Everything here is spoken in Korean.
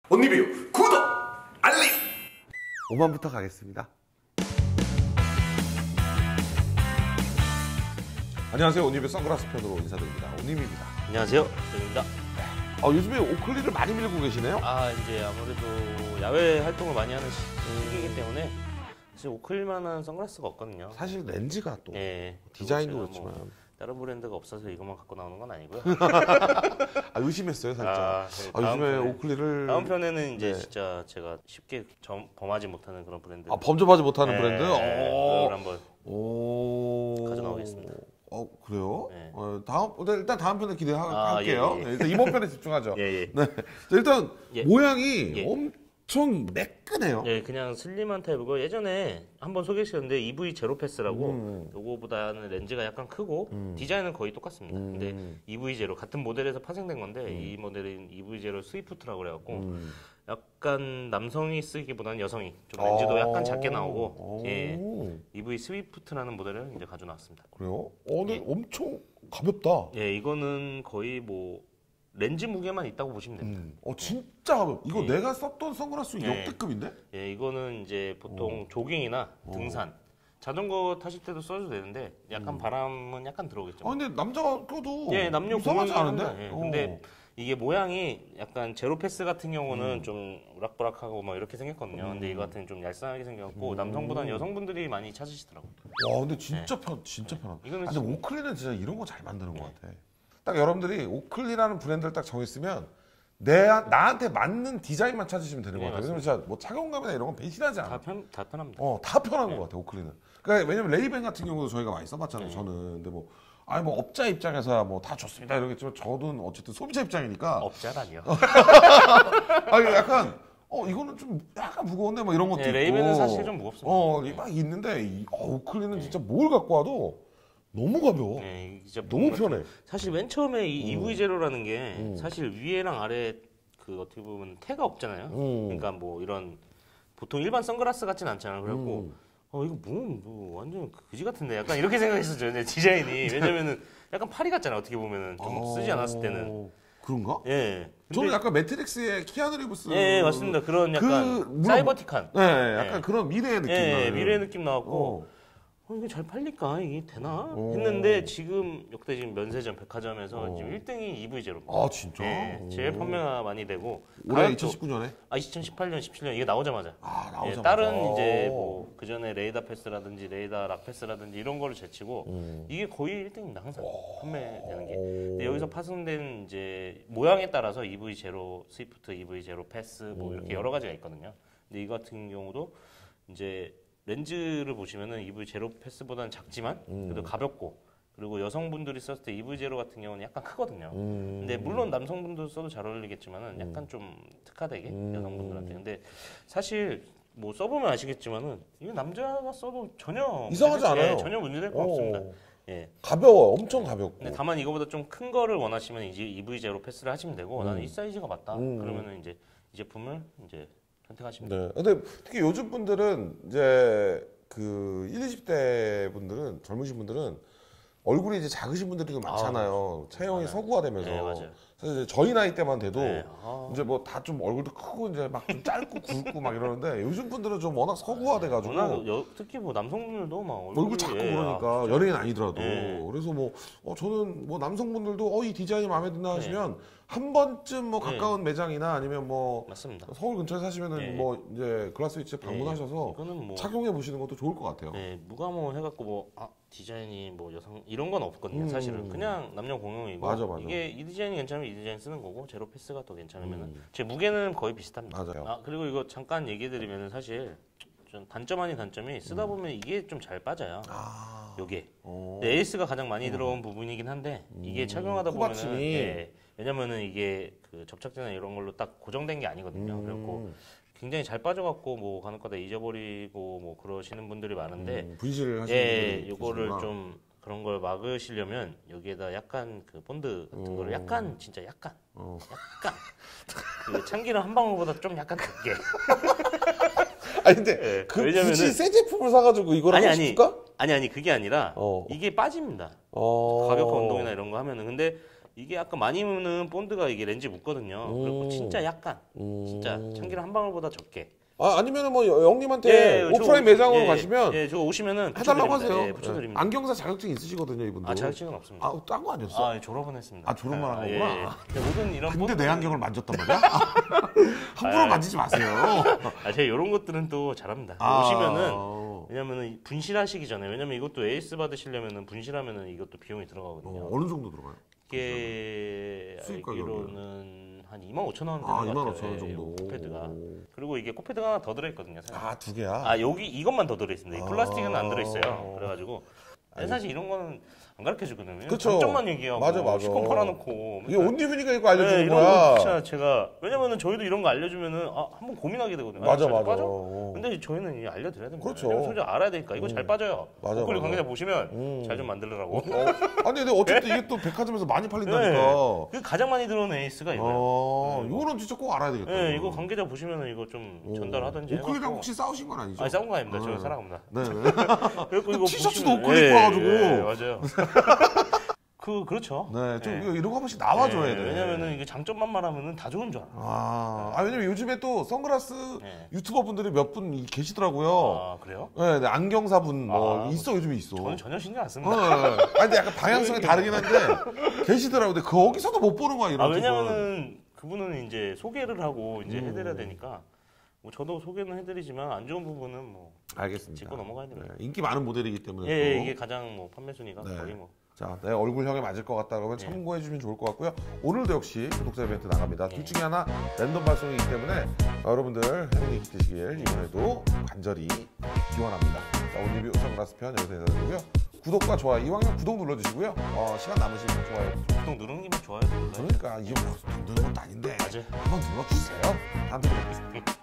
온리뷰 구독, 알림! 5만부터 가겠습니다. 안녕하세요. 온리뷰 선글라스 편으로 인사드립니다. 온리뷰입니다. 안녕하세요. 저입니다. 요즘에 오클리를 많이 밀고 계시네요? 이제 아무래도 야외 활동을 많이 하는 시기이기 때문에 사실 오클만한 선글라스가 없거든요. 사실 렌즈가 또 예, 디자인도 뭐 그렇지만 다른 브랜드가 없어서 이것만 갖고 나오는 건 아니고요. 의심했어요 살짝. 네, 요즘에 오클리를 다음 편에는 이제 네. 진짜 제가 쉽게 범하지 못하는 그런 브랜드. 범접하지 못하는 네, 브랜드? 그걸 한번 오. 가져나오겠습니다. 그래요? 네. 일단 다음 편에 기대할게요. 예, 예. 네, 일단 이번 편에 집중하죠. 예, 예. 네. 자, 일단 예. 모양이 예. 엄청 매끈해요. 예, 그냥 슬림한 타입이고 예전에 한번 소개했었는데 EV 제로 패스라고 요거보다는 렌즈가 약간 크고 디자인은 거의 똑같습니다. 근데 EV 제로 같은 모델에서 파생된 건데 이 모델은 EV 제로 스위프트라고 그래갖고 약간 남성이 쓰기보다는 여성이 좀 렌즈도 약간 작게 나오고 예, EV 스위프트라는 모델을 이제 가져나왔습니다. 그래요? 근데 엄청 가볍다. 예, 이거는 거의 뭐 렌즈 무게만 있다고 보시면 됩니다. 진짜 가볍. 이거 예. 내가 썼던 선글라스 예. 역대급인데? 예, 이거는 이제 보통 조깅이나 등산, 자전거 타실 때도 써도 되는데 약간 바람은 약간 들어오겠죠. 근데 남자가 껴도 예, 남녀 이상하지 공용이 않은데? 예, 근데 이게 모양이 약간 제로 패스 같은 경우는 좀 우락부락하고 막 이렇게 생겼거든요. 근데 이거 같은 좀 얄쌍하게 생겨갖고 남성보다는 여성분들이 많이 찾으시더라고요. 와, 근데 진짜 진짜 편하다. 이거는 근데 오클리는 진짜 이런 거 잘 만드는 것 같아. 딱 여러분들이 오클리라는 브랜드를 딱 정했으면 나한테 맞는 디자인만 찾으시면 되는 것 같아요. 왜냐면 진짜 뭐 착용감이나 이런 건 배신하지 않아. 다 편합니다. 다 편한 것 같아, 오클리는. 그러니까 왜냐면 레이벤 같은 경우도 저희가 많이 써봤잖아요, 저는. 근데 뭐 업자 입장에서야 뭐 다 좋습니다 이러겠지만 저는 어쨌든 소비자 입장이니까. 업자라니요. 약간 이거는 좀 약간 무거운데 뭐 이런 것도 있고. 레이벤은 사실 좀 무겁습니다. 막 있는데 오클리는 진짜 뭘 갖고 와도 너무 가벼워. 네, 진짜 너무 편해. 사실 맨 처음에 이 EV 제로라는 게 사실 위에랑 아래 그 어떻게 보면 태가 없잖아요. 그러니까 뭐 이런 보통 일반 선글라스 같진 않잖아요. 그래갖고 이거 뭐 완전 그지 같은데 약간 이렇게 생각했었죠. 디자인이. 왜냐면은 약간 파리 같잖아요. 어떻게 보면은 좀 쓰지 않았을 때는. 그런가? 예. 저는 약간 매트릭스의 키아누 리브스. 예, 맞습니다. 그런 약간 사이버틱한. 네, 약간 그런 미래의 느낌 나요. 예, 미래의 느낌 나왔고. 이게 잘 팔릴까? 이게 되나? 했는데 지금 면세점, 백화점에서 지금 1등이 EV 제로입니다. 진짜? 예, 제일 판매가 많이 되고 올해 2019년에? 2018년, 17년 이게 나오자마자. 나오자마자. 다른 이제 뭐 그전에 레이더 패스라든지 레이더 락 패스라든지 이런 거를 제치고 이게 거의 1등입니다. 항상 판매되는 게. 근데 여기서 파생된 이제 모양에 따라서 EV 제로 스위프트, EV 제로 패스 뭐 이렇게 여러 가지가 있거든요. 근데 이 같은 경우도 이제 렌즈를 보시면은 EV 제로 패스보다는 작지만 그래도 가볍고 그리고 여성분들이 썼을 때 EV 제로 같은 경우는 약간 크거든요. 근데 물론 남성분들 써도 잘 어울리겠지만은 약간 좀 특화되게 여성분들한테. 근데 사실 뭐 써보면 아시겠지만은 이게 남자가 써도 전혀 이상하지 않아요. 예, 전혀 문제될 거 없습니다. 예. 가벼워, 엄청 가볍고. 근데 다만 이거보다 좀 큰 거를 원하시면 이제 EV 제로 패스를 하시면 되고 나는 이 사이즈가 맞다. 그러면은 이제 이 제품을 이제 선택하시면 돼요. 네. 근데 특히 요즘 분들은 이제 그 20, 20대 분들은 젊으신 분들은 얼굴이 이제 작으신 분들이 많잖아요. 체형이 맞아요. 서구화되면서. 네, 맞아요. 사실 이제 저희 나이 때만 돼도 네. 이제 뭐 다 좀 얼굴도 크고 이제 막 좀 짧고 굵고 막 이러는데 요즘 분들은 좀 워낙 서구화돼가지고 워낙 특히 뭐 남성분들도 막 얼굴 작고 예, 그러니까 연예인 아니더라도 예. 그래서 뭐 저는 뭐 남성분들도 이 디자인이 마음에 든다 하시면 한 번쯤 뭐 가까운 매장이나 아니면 뭐 맞습니다. 서울 근처에 사시면은 예. 뭐 이제 글라스위치 방문하셔서 이거는 뭐 착용해 보시는 것도 좋을 것 같아요. 네, 누가 뭐 해갖고 뭐 디자인이 뭐 여성 이런 건 없거든요. 사실은 그냥 남녀 공용이고 맞아. 이게 이 디자인이 괜찮으면 이 디자인 쓰는 거고 제로 패스가 더 괜찮으면은 제 무게는 거의 비슷합니다. 맞아요. 그리고 이거 잠깐 얘기해드리면은 사실 좀 단점 아닌 단점이 쓰다 보면 이게 좀 잘 빠져요. 요게 근데 에이스가 가장 많이 들어온 부분이긴 한데 이게 착용하다 보면은 코받침이. 예, 왜냐면은 이게 그 접착제나 이런 걸로 딱 고정된 게 아니거든요. 그래갖고 굉장히 잘 빠져갖고 뭐 간혹가다 잊어버리고 뭐 그러시는 분들이 많은데 분실을 하시는 분들이 요거를 계시구나. 좀 그런 걸 막으시려면 여기에다 약간 그 본드 같은 거를 약간 진짜 약간 그 참기름 한 방울보다 좀 약간 크게. 아니 근데 예, 그 왜냐면은- 굳이 새 제품을 사가지고 이거를 하고 싶을까? 아니 그게 아니라 이게 빠집니다. 가격화 운동이나 이런 거 하면은 근데 이게 아까 많이 묻는 본드가 이게 렌즈 묻거든요. 그리고 진짜 약간 진짜 참기름 한 방울보다 적게. 아니면은 뭐 영님한테 오프라인 매장으로 가시면 저 오시면은 해달라고 하세요. 네, 붙여드립니다. 안경사 자격증 있으시거든요, 이분도. 자격증은 없습니다. 딴 거 아니었어? 졸업은 했습니다. 졸업만 한 거구나. 모든 이런 근데 본드... 내 안경을 만졌단 말이야? 함부로 만지지 마세요. 제가 이런 것들은 또 잘합니다. 오시면은 왜냐면은 분실하시기 전에 왜냐면 이것도 에이스 받으시려면은 분실하면은 이것도 비용이 들어가거든요. 어느 정도 들어가요? 이게 수입 알기로는 한 25,000원 되는 것 25,000원 같아요. 정도. 코패드가. 그리고 이게 코패드가 하나 더 들어있거든요. 두 개야? 여기 이것만 더 들어있습니다. 이 플라스틱은 안 들어있어요. 그래가지고 사실 이런 거는 안 가르쳐주거든요. 그쵸. 장점만 얘기하고 맞아. 시폰 팔아놓고 이게 옷 입으니까 이거 알려주는 이런 거야. 거 진짜 제가 왜냐면은 저희도 이런 거 알려주면은 한번 고민하게 되거든요. 맞아. 근데 저희는 이제 알려드려야 됩니다. 그렇죠. 솔직히 알아야 되니까 이거 잘 빠져요. 맞아. 목걸이 관계자 보시면 잘 좀 만들라고. 아니 근데 어쨌든 이게 또 백화점에서 많이 팔린다니까. 그 가장 많이 들어오는 에이스가 이거예요. 이거는 진짜 꼭 알아야 되겠다. 네, 이거 관계자 보시면은 이거 좀 전달하든지. 오클리랑 혹시 싸우신 건 아니죠? 싸운 거 아닙니다. 저 사랑합니다. 네. 그리고 이거 티셔츠도 보시면- 오클리 입고 와가지고. 맞아요. 그렇죠. 네, 좀 이런 거 한 번씩 나와줘야 돼. 왜냐면은 이게 장점만 말하면은 다 좋은 줄 알아. 왜냐면 요즘에 또 선글라스 네. 유튜버 분들이 몇 분 계시더라고요. 그래요? 네, 안경사 분 있어, 요즘에 있어. 저는 전혀 신경 안 씁니다. 근데 약간 방향성이 다르긴 한데 계시더라고요. 근데 거기서도 못 보는 거야, 이런 왜냐면은 그분은 이제 소개를 하고 이제 해드려야 되니까. 뭐 저도 소개는 해드리지만 안 좋은 부분은 뭐 알겠습니다. 짚고 넘어가야 됩니다. 인기 많은 모델이기 때문에 또. 이게 가장 뭐 판매 순위가 거의 뭐. 자, 내 얼굴형에 맞을 것 같다 그러면 참고해 주시면 좋을 것 같고요. 오늘도 역시 구독자 이벤트 나갑니다. 둘 중에 하나 랜덤 발송이기 때문에 여러분들 행운이 깃드시길 이번에도 간절히 기원합니다. 자, 오늘 리뷰 선글라스 편 여기서 인사드리고요. 구독과 좋아요, 이왕이면 구독 눌러주시고요. 시간 남으시면 좋아요. 구독 누르는 김에 좋아요 눌러요. 그러니까 이거 돈 드는 것도 아닌데 맞아요. 한번 눌러주세요. 다음 주에 뵙겠습니다.